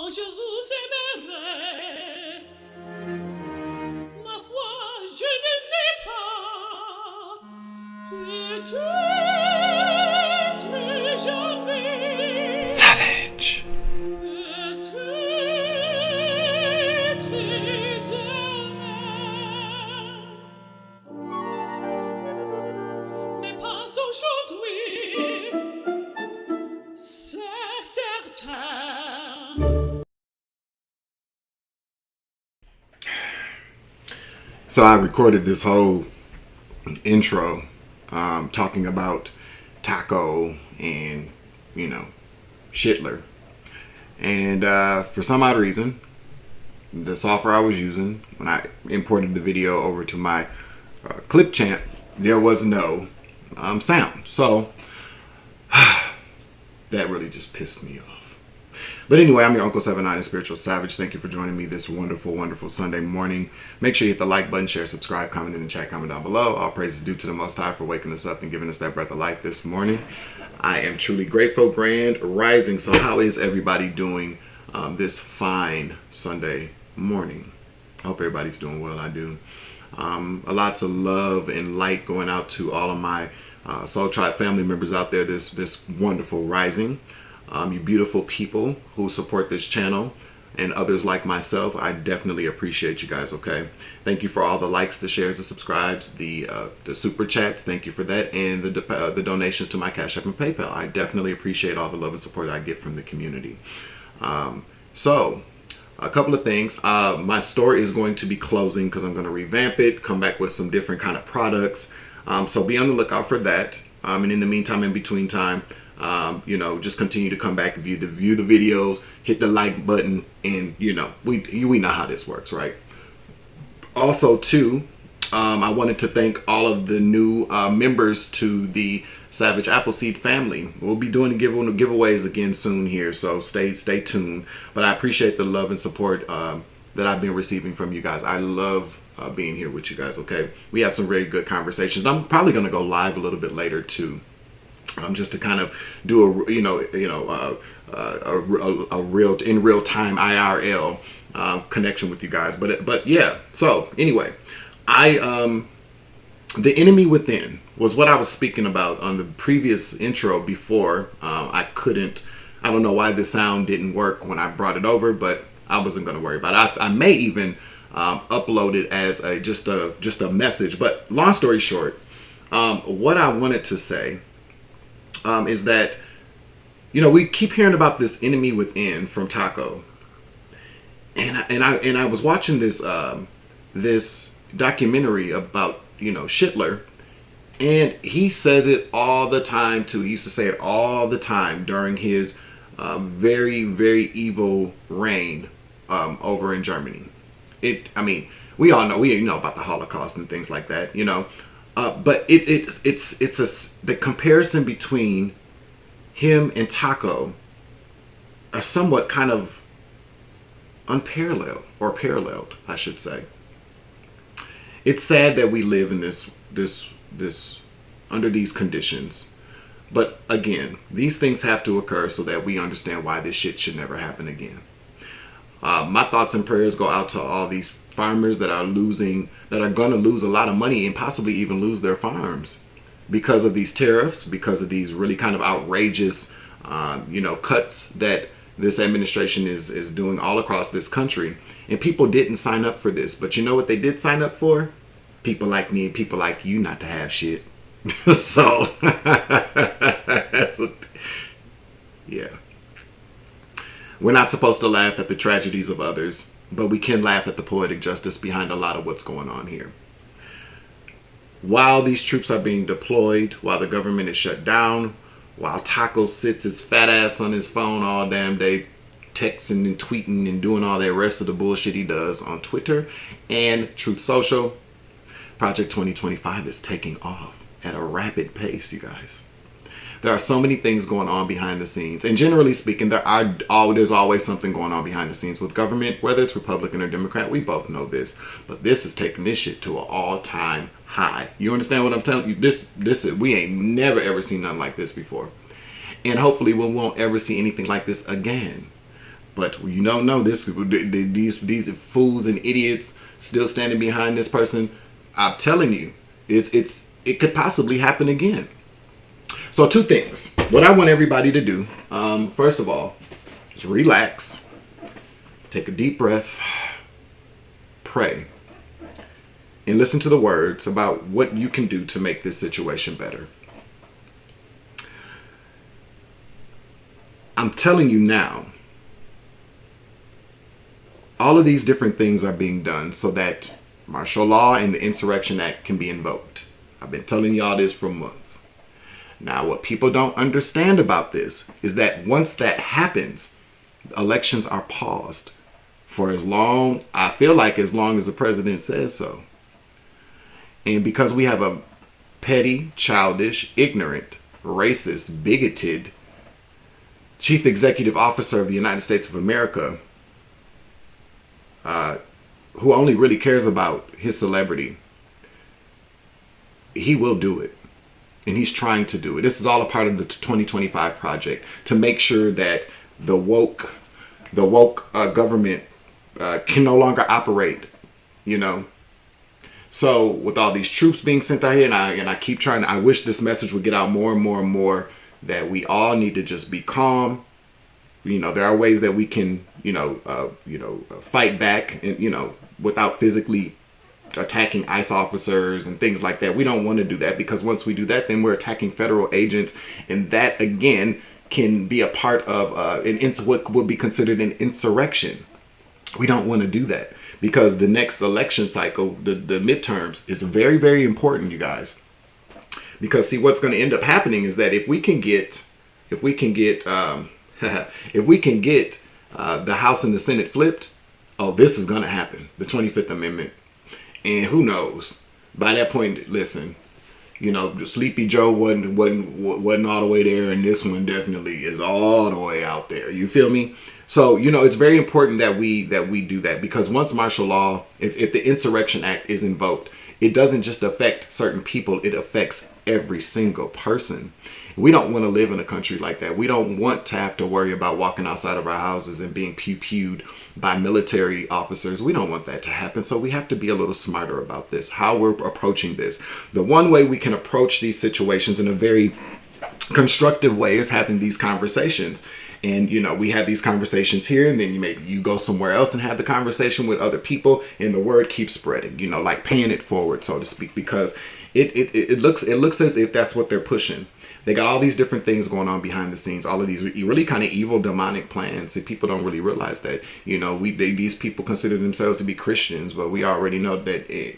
je vous aimerai. Ma foi, je ne sais pas. Peut-être jamais. Savage. Peut-être demain. Mais pas aujourd'hui. C'est certain. So I recorded this whole intro talking about Taco and, Shitler. And for some odd reason, the software I was using, when I imported the video over to my clip champ, there was no sound. So that really just pissed me off. But anyway, I'm your Uncle 79 and Spiritual Savage. Thank you for joining me this wonderful, wonderful Sunday morning. Make sure you hit the like button, share, subscribe, comment in the chat, comment down below. All praises due to the Most High for waking us up and giving us that breath of life this morning. I am truly grateful, grand rising. So how is everybody doing this fine Sunday morning? I hope everybody's doing well. I do. A lots of love and light going out to all of my Soul Tribe family members out there this wonderful rising. You beautiful people who support this channel and others like myself, I definitely appreciate you guys, okay? Thank you for all the likes, the shares, the subscribes, the super chats. Thank you for that. And the donations to my Cash App and PayPal. I definitely appreciate all the love and support I get from the community. So, a couple of things. My store is going to be closing because I'm going to revamp it, come back with some different kind of products. So be on the lookout for that. And in the meantime, in between time, just continue to come back and view the videos, hit the like button, and we know how this works, right? Also, too, I wanted to thank all of the new members to the Savage Appleseed family. We'll be doing giveaways again soon here, so stay tuned. But I appreciate the love and support that I've been receiving from you guys. I love being here with you guys. Okay, we have some very good conversations. I'm probably going to go live a little bit later too. Just to kind of do a real in real time IRL connection with you guys. But yeah. So anyway, the enemy within was what I was speaking about on the previous intro before. I don't know why the sound didn't work when I brought it over, but I wasn't going to worry about it. I may even upload it as just a message. But long story short, what I wanted to say. Is that we keep hearing about this enemy within from Taco, and I was watching this documentary about Shitler, and he says it all the time too. He used to say it all the time during his very, very evil reign over in Germany. We all know about the Holocaust and things like that, but it's the comparison between him and Taco are somewhat kind of unparalleled, or paralleled, I should say. It's sad that we live in this under these conditions, but again, these things have to occur so that we understand why this shit should never happen again. My thoughts and prayers go out to all these farmers that are going to lose a lot of money and possibly even lose their farms because of these tariffs, because of these really kind of outrageous, cuts that this administration is doing all across this country. And people didn't sign up for this, but you know what they did sign up for? People like me and people like you not to have shit. So, yeah. We're not supposed to laugh at the tragedies of others, but we can laugh at the poetic justice behind a lot of what's going on here. While these troops are being deployed, while the government is shut down, while Taco sits his fat ass on his phone all damn day, texting and tweeting and doing all that rest of the bullshit he does on Twitter and Truth Social, Project 2025 is taking off at a rapid pace, you guys. There are so many things going on behind the scenes. And generally speaking, there's always something going on behind the scenes with government, whether it's Republican or Democrat. We both know this. But this is taking this shit to an all-time high. You understand what I'm telling you? We ain't never ever seen nothing like this before. And hopefully we won't ever see anything like this again. But you don't know this. These fools and idiots still standing behind this person. I'm telling you, it could possibly happen again. So 2 things. What I want everybody to do, first of all, is relax, take a deep breath, pray, and listen to the words about what you can do to make this situation better. I'm telling you now, all of these different things are being done so that martial law and the Insurrection Act can be invoked. I've been telling y'all this for months. Now, what people don't understand about this is that once that happens, elections are paused for as long, I feel like as long as the president says so. And because we have a petty, childish, ignorant, racist, bigoted chief executive officer of the United States of America, who only really cares about his celebrity, he will do it. And he's trying to do it. This is all a part of the 2025 project to make sure that the woke government can no longer operate, you know. So with all these troops being sent out here, and I keep trying, I wish this message would get out more and more and more, that we all need to just be calm. You know, there are ways that we can, fight back, and without physically attacking ICE officers and things like that. We don't want to do that, because once we do that, then we're attacking federal agents, and that again can be a part of what would be considered an insurrection. We don't want to do that, because the next election cycle, the midterms, is very, very important, you guys. Because see, what's going to end up happening is that if we can get the House and the Senate flipped, oh, this is going to happen. The 25th Amendment. And who knows? By that point, listen, Sleepy Joe wasn't all the way there, and this one definitely is all the way out there. You feel me? So, it's very important that we do that, because once martial law, if the Insurrection Act is invoked, it doesn't just affect certain people, it affects every single person. We don't want to live in a country like that. We don't want to have to worry about walking outside of our houses and being pew-pewed by military officers. We don't want that to happen. So we have to be a little smarter about this, how we're approaching this. The one way we can approach these situations in a very constructive way is having these conversations. And, we have these conversations here, and then maybe you go somewhere else and have the conversation with other people, and the word keeps spreading, like paying it forward, so to speak, because it looks as if that's what they're pushing. They got all these different things going on behind the scenes, all of these really kind of evil, demonic plans. And people don't really realize that, these people consider themselves to be Christians, but we already know that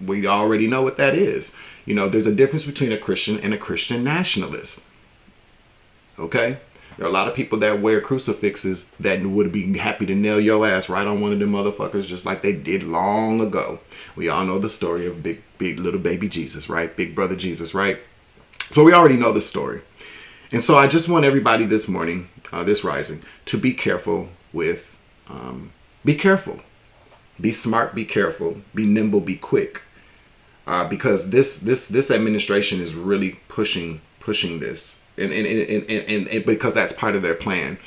we already know what that is. There's a difference between a Christian and a Christian nationalist. Okay? There are a lot of people that wear crucifixes that would be happy to nail your ass right on one of them motherfuckers, just like they did long ago. We all know the story of big little baby Jesus, right? Big brother Jesus, right? So we already know the story. And so I just want everybody this morning, this rising, to be careful with, be careful. Be smart, be careful, be nimble, be quick. Because this administration is really pushing this. And because that's part of their plan.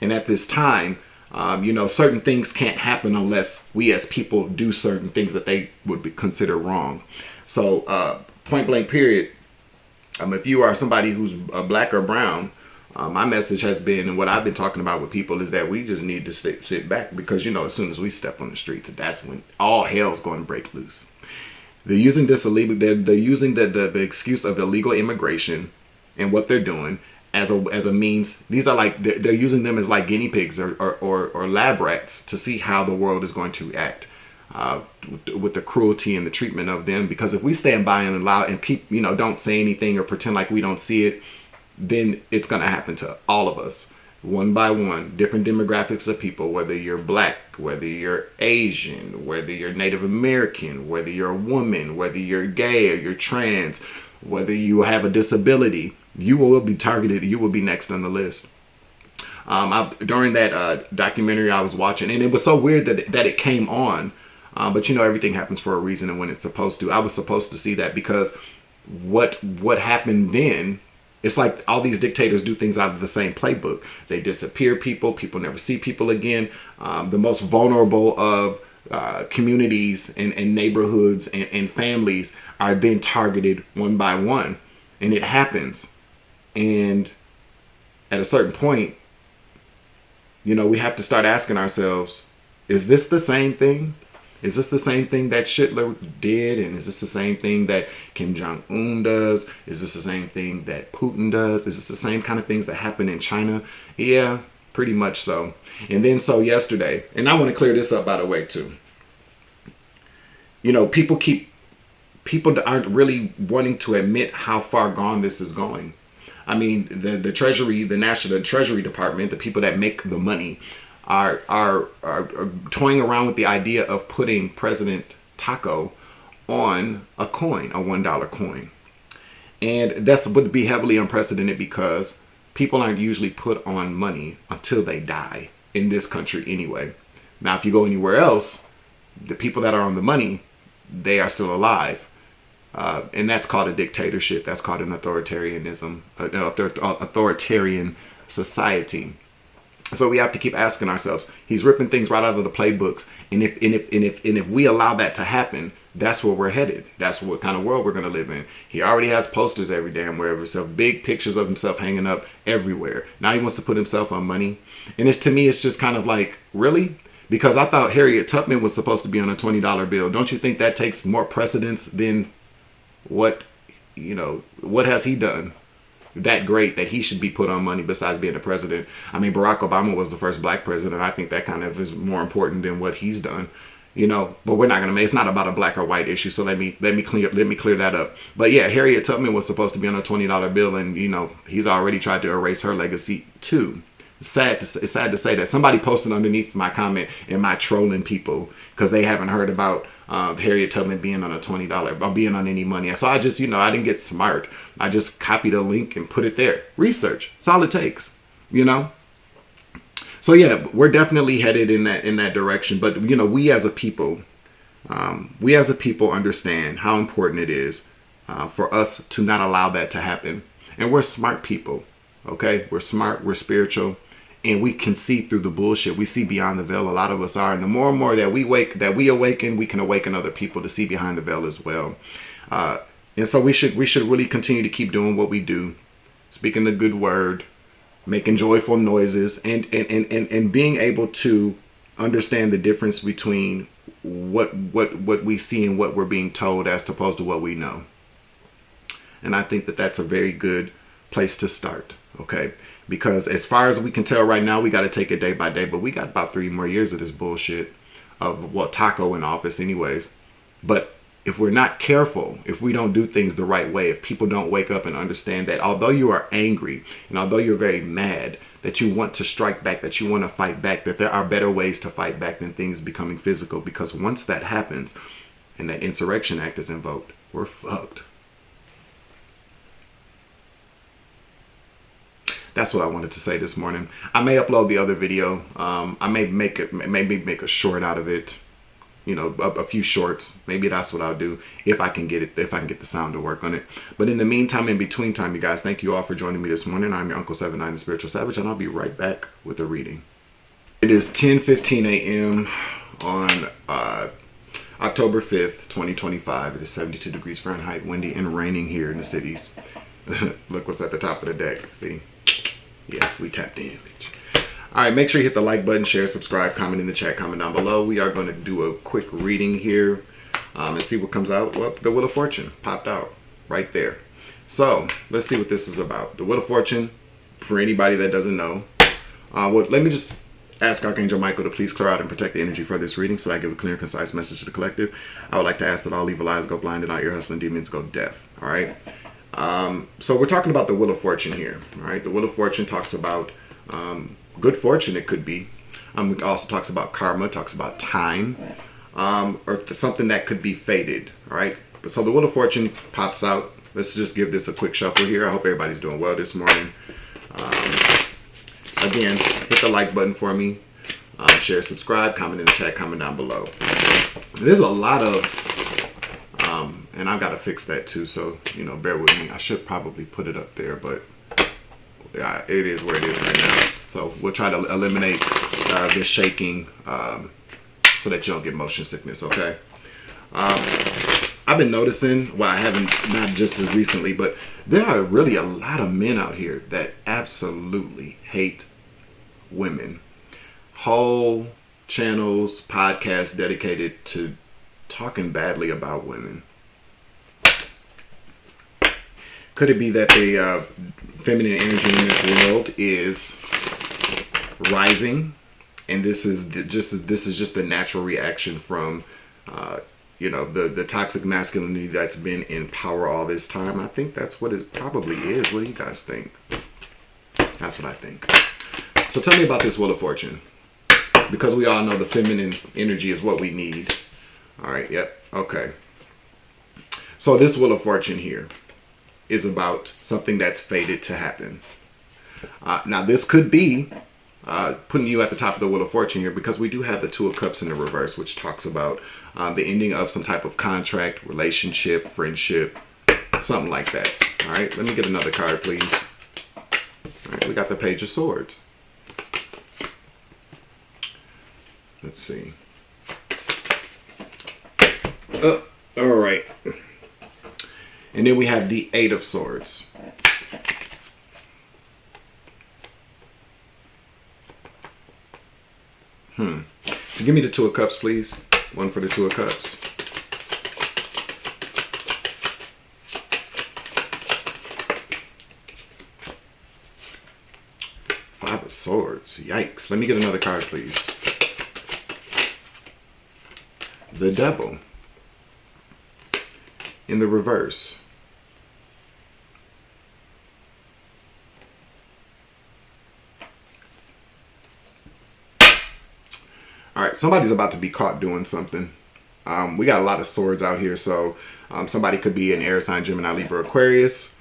And at this time, certain things can't happen unless we as people do certain things that they would consider wrong. So point blank period, if you are somebody who's black or brown, my message has been, and what I've been talking about with people, is that we just need to sit back, because as soon as we step on the streets, that's when all hell's going to break loose. They're using this illegal. They're using the excuse of illegal immigration and what they're doing as a means. These are like they're using them as like guinea pigs or lab rats to see how the world is going to react with the cruelty and the treatment of them. Because if we stand by and allow and don't say anything or pretend like we don't see it, then it's going to happen to all of us, one by one. Different demographics of people, whether you're black, whether you're Asian, whether you're Native American, whether you're a woman, whether you're gay or you're trans, whether you have a disability, you will be targeted. You will be next on the list. During that documentary I was watching, and it was so weird that it came on, but everything happens for a reason and when it's supposed to. I was supposed to see that, because what happened then It's like all these dictators do things out of the same playbook. They disappear people. People never see people again. The most vulnerable of communities and neighborhoods and families are then targeted one by one. And it happens. And at a certain point, you know, we have to start asking ourselves, is this the same thing? Is this the same thing that Hitler did? And is this the same thing that Kim Jong-un does? Is this the same thing that Putin does? Is this the same kind of things that happen in China? Yeah, pretty much so. And then so yesterday, and I want to clear this up by the way too. You know, people aren't really wanting to admit how far gone this is going. I mean, the Treasury, the National Treasury Department, the people that make the money, are toying around with the idea of putting President Taco on a coin, a $1 coin. And that's would be heavily unprecedented because people aren't usually put on money until they die in this country anyway. Now, if you go anywhere else, the people that are on the money, they are still alive. And that's called a dictatorship. That's called an authoritarianism, authoritarian society. So we have to keep asking ourselves, he's ripping things right out of the playbooks. And if we allow that to happen, that's where we're headed. That's what kind of world we're going to live in. He already has posters every damn where of himself, big pictures of himself hanging up everywhere. Now he wants to put himself on money. And to me, it's just kind of like, really? Because I thought Harriet Tubman was supposed to be on a $20 bill. Don't you think that takes more precedence than what has he done that great that he should be put on money besides being the president? I mean, Barack Obama was the first black president. I think that kind of is more important than what he's done, you know, but we're not going to make, it's not about a black or white issue. So let me clear that up. But yeah, Harriet Tubman was supposed to be on a $20 bill, and, you know, he's already tried to erase her legacy too. It's sad to say that. Somebody posted underneath my comment, am I trolling people because they haven't heard about Harriet Tubman being on a $20 or being on any money? So I just, I didn't get smart. I just copied a link and put it there. Research. That's all it takes, you know? So yeah, we're definitely headed in that direction. But, we as a people understand how important it is for us to not allow that to happen. And we're smart people, okay? We're smart, we're spiritual, and we can see through the bullshit. We see beyond the veil. A lot of us are. And the more and more that we awaken, we can awaken other people to see behind the veil as well. And so we should really continue to keep doing what we do, speaking the good word, making joyful noises, and being able to understand the difference between what we see and what we're being told as opposed to what we know. And I think that that's a very good place to start, okay? Because as far as we can tell right now, we got to take it day by day, but we got about 3 more years of this bullshit of, Taco in office anyways. But if we're not careful, if we don't do things the right way, if people don't wake up and understand that although you are angry and although you're very mad, that you want to strike back, that you want to fight back, that there are better ways to fight back than things becoming physical. Because once that happens and that Insurrection Act is invoked, we're fucked. That's what I wanted to say this morning. I may upload the other video. I may make a short out of it. A few shorts. Maybe that's what I'll do if I can get it. If I can get the sound to work on it. But in the meantime, in between time, you guys, thank you all for joining me this morning. I'm your Uncle 79, the Spiritual Savage, and I'll be right back with a reading. It is 10:15 a.m. on October 5th, 2025. It is 72 degrees Fahrenheit, windy and raining here in the cities. Look what's at the top of the deck. See? Yeah, we tapped in, bitch. All right, make sure you hit the like button, share, subscribe, comment in the chat, comment down below. We are going to do a quick reading here and see what comes out. Well, the Wheel of Fortune popped out right there. So let's see what this is about. The Wheel of Fortune, for anybody that doesn't know, let me just ask Archangel Michael to please clear out and protect the energy for this reading so I give a clear and concise message to the collective. I would like to ask that all evil eyes go blind and all ear hustling demons go deaf. All right. So we're talking about the Wheel of Fortune here. All right. The Wheel of Fortune talks about good fortune. It could be. It also talks about karma, talks about time, or something that could be fated. All right. So the Wheel of Fortune pops out. Let's just give this a quick shuffle here. I hope everybody's doing well this morning. Again, hit the like button for me. Share, subscribe, comment in the chat, comment down below. There's a lot of And I've got to fix that too. So, bear with me. I should probably put it up there, but yeah, it is where it is right now. So we'll try to eliminate this shaking so that you don't get motion sickness, okay? I've been noticing, well, I haven't, not just as recently, but there are really a lot of men out here that absolutely hate women. Whole channels, podcasts dedicated to talking badly about women. Could it be that the feminine energy in this world is rising, and this is just the natural reaction from the toxic masculinity that's been in power all this time? I think that's what it probably is. What do you guys think? That's what I think. So tell me about this Wheel of Fortune, because we all know the feminine energy is what we need. All right. Yep. Okay. So this Wheel of Fortune here is about something that's fated to happen. Now this could be putting you at the top of the Wheel of Fortune here, because we do have the Two of Cups in the reverse, which talks about the ending of some type of contract, relationship, friendship, something like that. All right, let me get another card, please. All right, we got the Page of Swords. Let's see. All right. And then we have the Eight of Swords. So give me the Two of Cups, please. One for the Two of Cups. Five of Swords. Yikes. Let me get another card, please. The Devil. In the reverse. All right, somebody's about to be caught doing something. We got a lot of swords out here, so somebody could be an air sign, Gemini, Libra, Aquarius.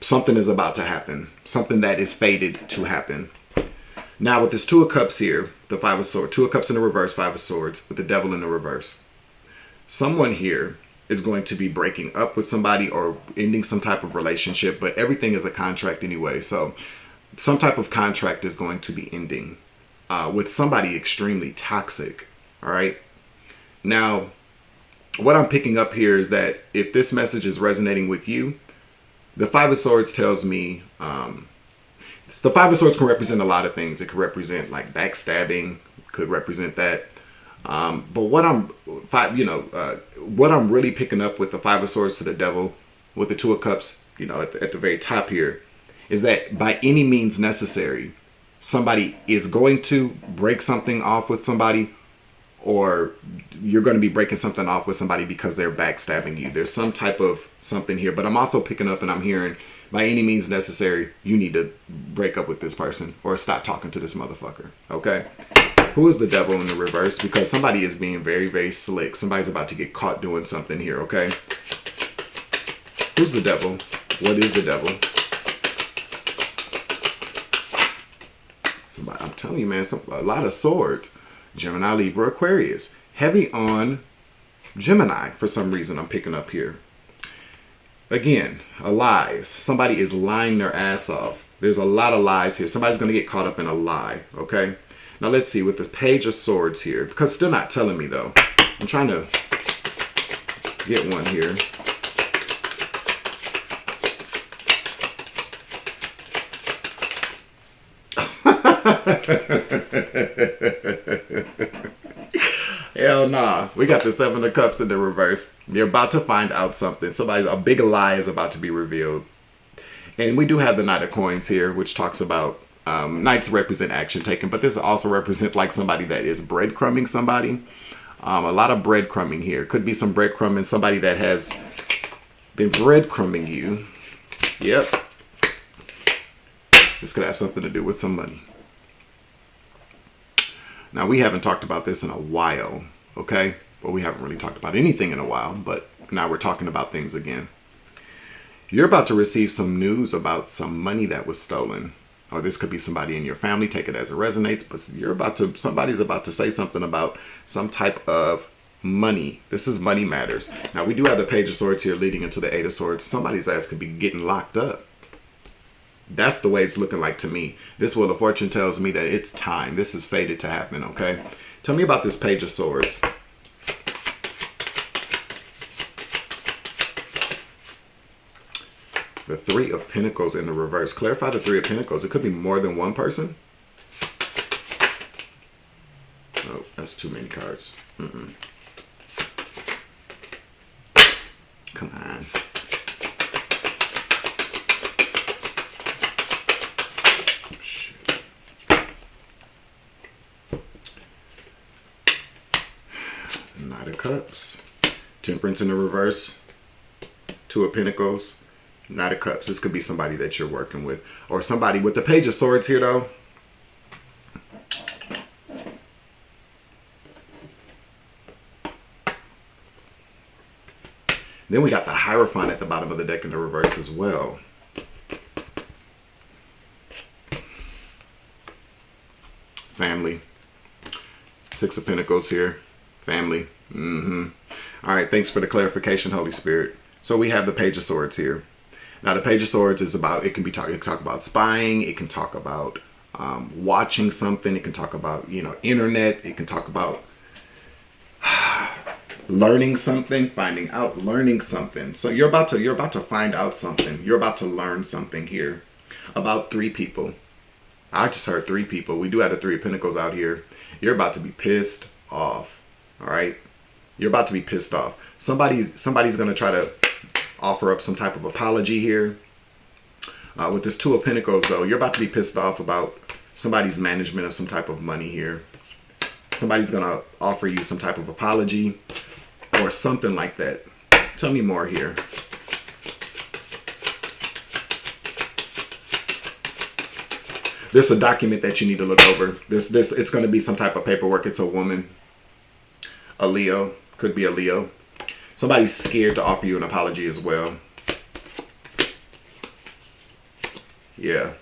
Something is about to happen. Something that is fated to happen. Now, with this Two of Cups here, the Five of Swords, Two of Cups in the reverse, Five of Swords, with the Devil in the reverse. Someone here is going to be breaking up with somebody or ending some type of relationship, but everything is a contract anyway. So some type of contract is going to be ending with somebody extremely toxic. All right. Now, what I'm picking up here is that if this message is resonating with you, the Five of Swords tells me the Five of Swords can represent a lot of things. It could represent like backstabbing, could represent that. But what I'm really picking up with the Five of Swords to the Devil, with the Two of Cups, at the very top here, is that by any means necessary, somebody is going to break something off with somebody, or you're going to be breaking something off with somebody because they're backstabbing you. There's some type of something here, but I'm also picking up and I'm hearing, by any means necessary, you need to break up with this person or stop talking to this motherfucker. Okay? Who is the Devil in the reverse? Because somebody is being very, very slick. Somebody's about to get caught doing something here, okay? Who's the Devil? What is the Devil? Somebody, I'm telling you, man, a lot of swords. Gemini, Libra, Aquarius. Heavy on Gemini for some reason I'm picking up here. Again, lies. Somebody is lying their ass off. There's a lot of lies here. Somebody's going to get caught up in a lie, okay? Now let's see with the Page of Swords here, because it's still not telling me though. I'm trying to get one here. Hell nah. We got the Seven of Cups in the reverse. You're about to find out something. A big lie is about to be revealed. And we do have the Knight of Coins here, which talks about knights represent action taken, but this also represents like somebody that is breadcrumbing somebody. A lot of breadcrumbing here. Could be some breadcrumbing, somebody that has been breadcrumbing you. Yep. This could have something to do with some money. Now, we haven't talked about this in a while, okay? Well, we haven't really talked about anything in a while, but now we're talking about things again. You're about to receive some news about some money that was stolen. Or this could be somebody in your family. Take it as it resonates. But somebody's about to say something about some type of money. This is money matters. Now, we do have the Page of Swords here leading into the Eight of Swords. Somebody's ass could be getting locked up. That's the way it's looking like to me. This Wheel of Fortune tells me that it's time. This is fated to happen, okay? Tell me about this Page of Swords. The Three of Pentacles in the reverse. Clarify the Three of Pentacles. It could be more than one person. Oh, that's too many cards. Come on. Shit. Knight of Cups. Temperance in the reverse. Two of Pentacles. Knight of Cups. This could be somebody that you're working with. Or somebody with the Page of Swords here, though. Then we got the Hierophant at the bottom of the deck in the reverse as well. Family. Six of Pentacles here. Family. All right, thanks for the clarification, Holy Spirit. So we have the Page of Swords here. Now, the Page of Swords is about, it can talk about spying. It can talk about watching something. It can talk about, internet. It can talk about learning something, finding out, learning something. So you're about to find out something. You're about to learn something here about three people. I just heard three people. We do have the Three of Pentacles out here. You're about to be pissed off. All right. You're about to be pissed off. Somebody's going to try to offer up some type of apology here. With this Two of Pentacles, though, you're about to be pissed off about somebody's management of some type of money here. Somebody's going to offer you some type of apology or something like that. Tell me more here. There's a document that you need to look over. It's going to be some type of paperwork. It's a woman, a Leo, could be a Leo. Somebody's scared to offer you an apology as well. Yeah.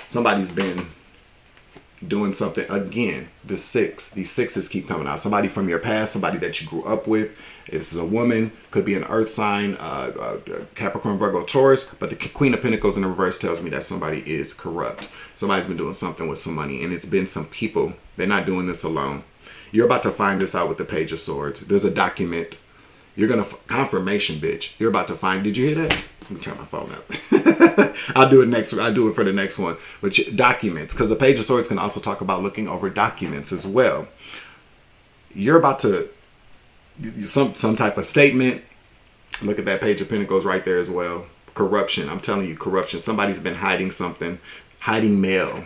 Somebody's been doing something. Again, these sixes keep coming out. Somebody from your past, somebody that you grew up with. This is a woman, could be an earth sign, Capricorn, Virgo, Taurus. But the Queen of Pentacles in the reverse tells me that somebody is corrupt. Somebody's been doing something with some money, and it's been some people. They're not doing this alone. You're about to find this out with the Page of Swords. There's a document. You're going to, confirmation, bitch. You're about to find, did you hear that? Let me turn my phone up. I'll do it for the next one. But documents, because the Page of Swords can also talk about looking over documents as well. You're about to, some type of statement. Look at that Page of Pentacles right there as well. Corruption. I'm telling you, corruption. Somebody's been hiding something. Hiding mail.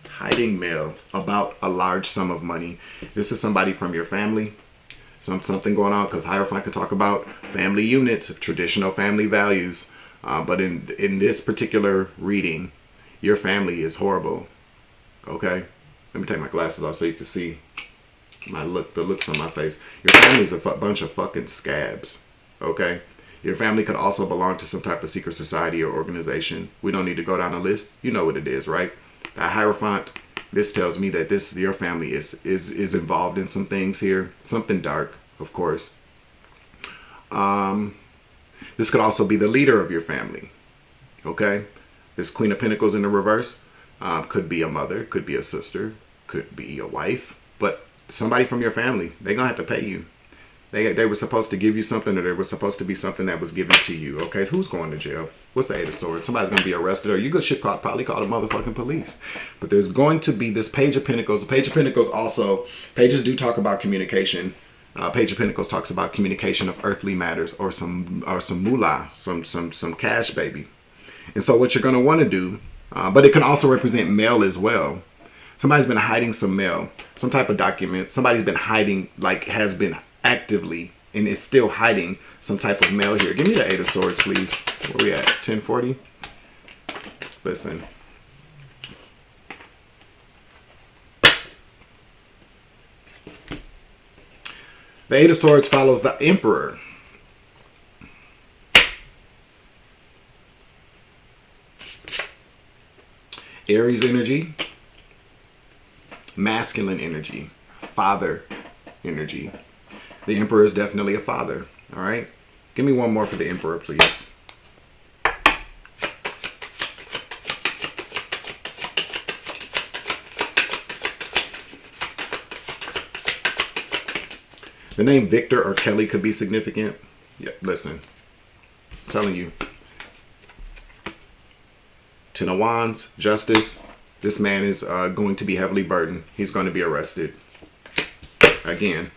Hiding mail about a large sum of money. This is somebody from your family. Something going on, because Hierophant can talk about family units, traditional family values. But in this particular reading, your family is horrible. Okay? Let me take my glasses off so you can see the looks on my face. Your family is a bunch of fucking scabs. Okay? Your family could also belong to some type of secret society or organization. We don't need to go down the list. You know what it is, right? That Hierophant, this tells me that your family is involved in some things here. Something dark, of course. This could also be the leader of your family. Okay? This Queen of Pentacles in the reverse could be a mother, could be a sister, could be a wife. But somebody from your family, they're going to have to pay you. They were supposed to give you something, or there was supposed to be something that was given to you. Okay, so who's going to jail? What's the Eight of Swords? Somebody's going to be arrested, or you should probably call the motherfucking police. But there's going to be this Page of Pentacles. The Page of Pentacles also, pages do talk about communication. Page of Pentacles talks about communication of earthly matters, or some moolah, some cash, baby. And so what you're going to want to do, but it can also represent mail as well. Somebody's been hiding some mail, some type of document. Somebody's been hiding, has been actively and is still hiding some type of mail here. Give me the Eight of Swords, please. Where we at? 1040? Listen. The Eight of Swords follows the Emperor. Aries energy. Masculine energy. Father energy. The Emperor is definitely a father. All right. Give me one more for the Emperor, please. The name Victor or Kelly could be significant. Yeah, listen. I'm telling you. Ten of Wands, Justice. This man is going to be heavily burdened. He's going to be arrested. Again,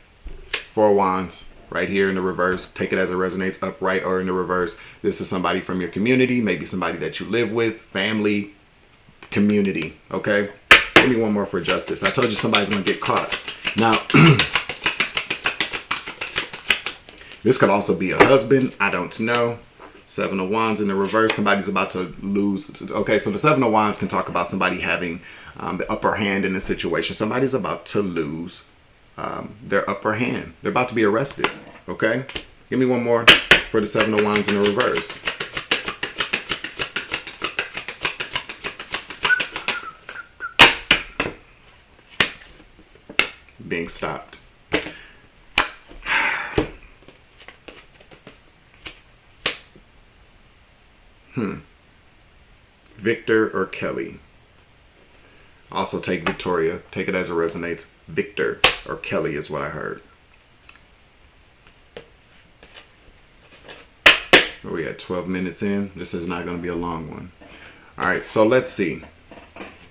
Four of Wands right here in the reverse. Take it as it resonates, upright or in the reverse. This is somebody from your community, maybe somebody that you live with, family, community. Okay? Give me one more for Justice. I told you somebody's going to get caught. Now, this could also be a husband. I don't know. Seven of Wands in the reverse. Somebody's about to lose. Okay, so the Seven of Wands can talk about somebody having the upper hand in the situation. Somebody's about to lose their upper hand. They're about to be arrested. Okay? Give me one more for the Seven of Wands in the reverse. Being stopped. Victor or Kelly. Also take Victoria. Take it as it resonates. Victor or Kelly is what I heard. We at 12 minutes in. This is not going to be a long one. All right, so let's see.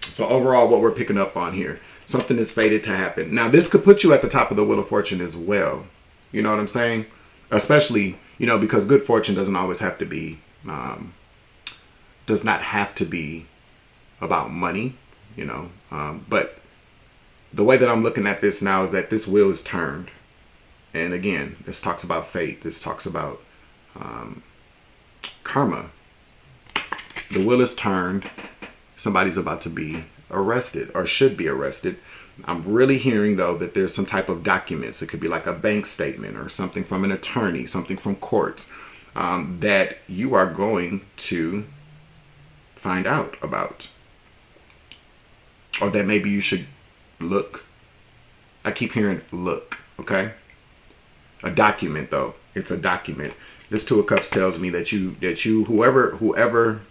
So overall, what we're picking up on here. Something is fated to happen. Now, this could put you at the top of the Wheel of Fortune as well. You know what I'm saying? Especially, because good fortune doesn't always have to be... does not have to be about money, but the way that I'm looking at this now is that this wheel is turned. And again, this talks about fate. This talks about karma. The wheel is turned. Somebody's about to be arrested or should be arrested. I'm really hearing, though, that there's some type of documents. It could be like a bank statement or something from an attorney, something from courts that you are going to find out about, or that maybe you should look. I keep hearing look. Okay, a document, though. It's a document. This Two of Cups tells me that you whoever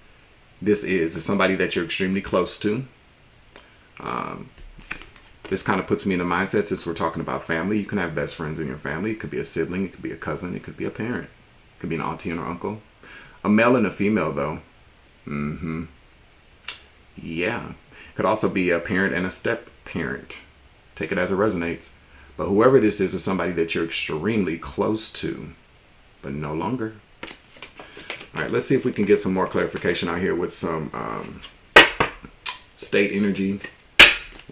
this is somebody that you're extremely close to. This kind of puts me in the mindset, since we're talking about family, you can have best friends in your family. It could be a sibling, it could be a cousin, it could be a parent, it could be an auntie and an uncle. A male and a female, though. Yeah. Could also be a parent and a step parent. Take it as it resonates. But whoever this is somebody that you're extremely close to, but no longer. All right, let's see if we can get some more clarification out here with some state energy.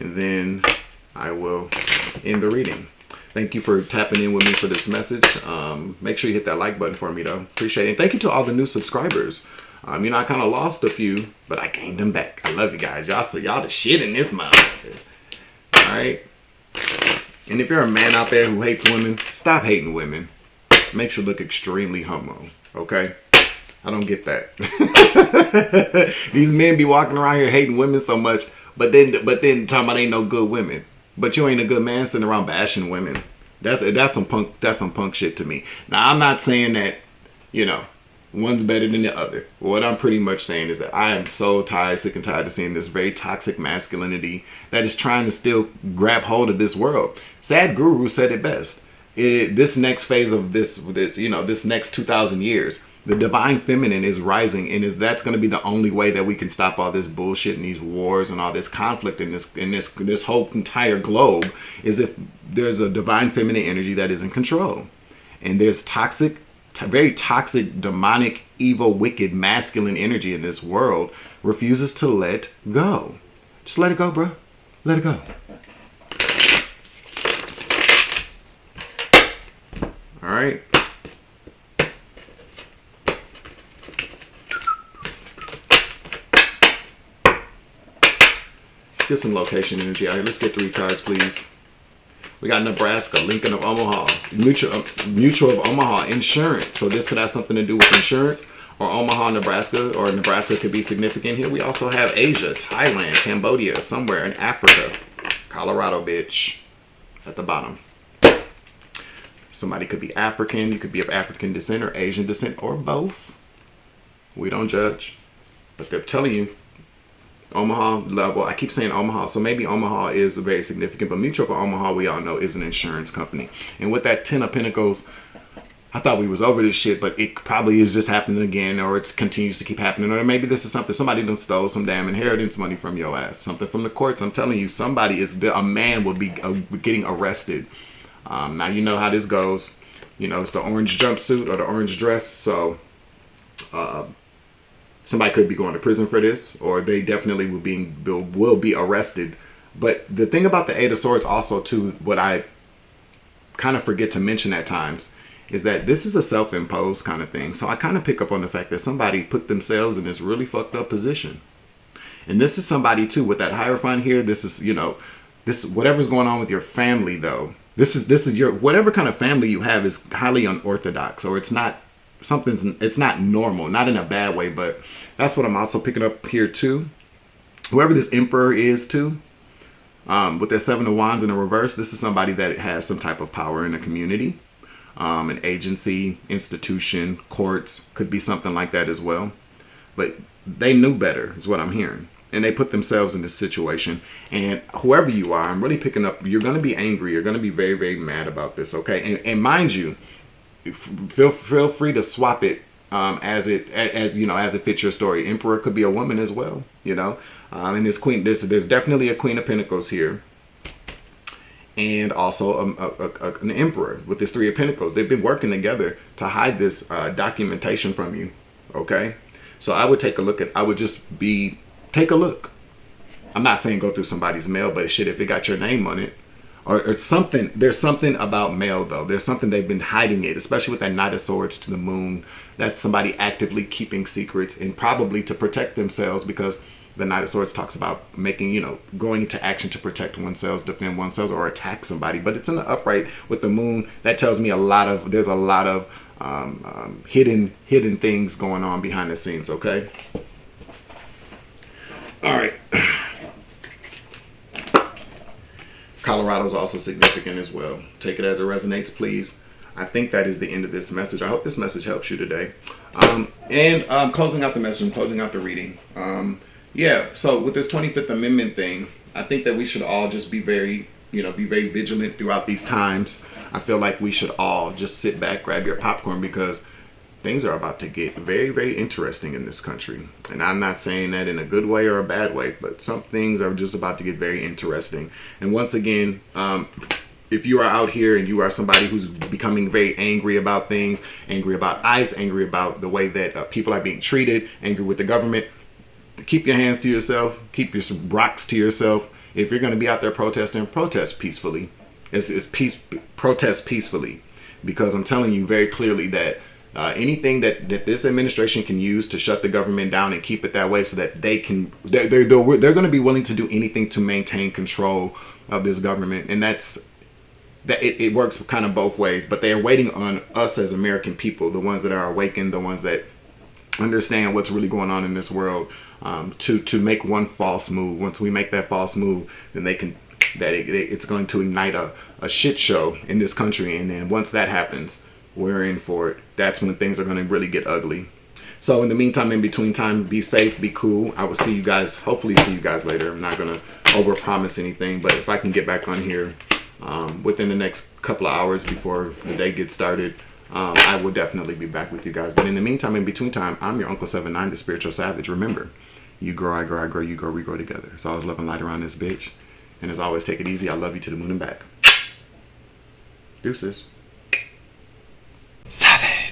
And then I will end the reading. Thank you for tapping in with me for this message. Make sure you hit that like button for me, though. Appreciate it. And thank you to all the new subscribers. I kind of lost a few, but I gained them back. I love you guys. Y'all the shit in this motherfucker. All right. And if you're a man out there who hates women, stop hating women. Makes you look extremely homo. Okay. I don't get that. These men be walking around here hating women so much, but then talking about ain't no good women. But you ain't a good man sitting around bashing women. That's some punk shit to me. Now, I'm not saying that, one's better than the other. What I'm pretty much saying is that I am so sick and tired of seeing this very toxic masculinity that is trying to still grab hold of this world. Sad Guru said it best. This next phase of this next 2,000 years, the divine feminine is rising, and that's going to be the only way that we can stop all this bullshit and these wars and all this conflict in this whole entire globe, is if there's a divine feminine energy that is in control. And there's very toxic, demonic, evil, wicked, masculine energy in this world refuses to let go. Just let it go, bro. Let it go. All right. Get some location energy out here. Let's get 3 cards, please. We got Nebraska, Lincoln of Omaha, Mutual of Omaha, insurance. So this could have something to do with insurance, or Omaha, Nebraska, or Nebraska could be significant here. We also have Asia, Thailand, Cambodia, somewhere in Africa, Colorado, bitch, at the bottom. Somebody could be African. You could be of African descent or Asian descent or both. We don't judge. But they're telling you, Omaha level, I keep saying Omaha, so maybe Omaha is very significant, but Mutual for Omaha, we all know, is an insurance company. And with that 10 of Pentacles, I thought we was over this shit, but it probably is just happening again, or it continues to keep happening, or maybe this is something, somebody done stole some damn inheritance money from your ass, something from the courts. I'm telling you, a man will be getting arrested. Now you know how this goes. You know, it's the orange jumpsuit or the orange dress, so somebody could be going to prison for this, or they definitely will be arrested. But the thing about the Eight of Swords also too, what I kind of forget to mention at times, is that this is a self-imposed kind of thing. So I kind of pick up on the fact that somebody put themselves in this really fucked up position. And this is somebody too with that Hierophant here. This is, you know, this whatever's going on with your family though. This is your, whatever kind of family you have is highly unorthodox, or it's not normal, not in a bad way, but that's what I'm also picking up here too. Whoever this Emperor is too, with their Seven of Wands in the reverse, this is somebody that has some type of power in the community. An agency, institution, courts, could be something like that as well. But they knew better is what I'm hearing. And they put themselves in this situation. And whoever you are, I'm really picking up, you're going to be angry. You're going to be very, very mad about this, okay? And mind you, feel free to swap it as it fits your story. Emperor could be a woman as well, you know. And this queen, there's definitely a Queen of Pentacles here. And also an Emperor with this Three of Pentacles. They've been working together to hide this documentation from you. Okay, so I would take a look. Take a look. I'm not saying go through somebody's mail, but shit, if it got your name on it or something, there's something about mail though. There's something they've been hiding it, especially with that Knight of Swords to the Moon. That's somebody actively keeping secrets and probably to protect themselves, because the Knight of Swords talks about making, going into action to protect oneself, defend oneself, or attack somebody. But it's in the upright with the Moon. That tells me there's a lot of hidden things going on behind the scenes. Okay. All right. Colorado's also significant as well. Take it as it resonates, please. I think that is the end of this message. I hope this message helps you today. And closing out the message, closing out the reading. Yeah, so with this 25th Amendment thing, I think that we should all just be very vigilant throughout these times. I feel like we should all just sit back, grab your popcorn, because things are about to get very, very interesting in this country. And I'm not saying that in a good way or a bad way, but some things are just about to get very interesting. And once again, if you are out here and you are somebody who's becoming very angry about things, angry about ICE, angry about the way that people are being treated, angry with the government, keep your hands to yourself, keep your rocks to yourself. If you're going to be out there protesting, protest peacefully. Protest peacefully, because I'm telling you very clearly that anything that this administration can use to shut the government down and keep it that way, so that they're going to be willing to do anything to maintain control of this government. And it works kind of both ways, but they are waiting on us as American people, the ones that are awakened, the ones that understand what's really going on in this world, to make one false move. Once we make that false move, then it's going to ignite a shit show in this country. And then once that happens, we're in for it. That's when things are going to really get ugly. So in the meantime, in between time, be safe, be cool. I will hopefully see you guys later. I'm not going to overpromise anything, but if I can get back on here within the next couple of hours before the day gets started, I will definitely be back with you guys. But in the meantime, in between time, I'm your Uncle 79, the Spiritual Savage. Remember, you grow, I grow, I grow, you grow, we grow together. It's always love and light around this bitch. And as always, take it easy. I love you to the moon and back. Deuces. Savage.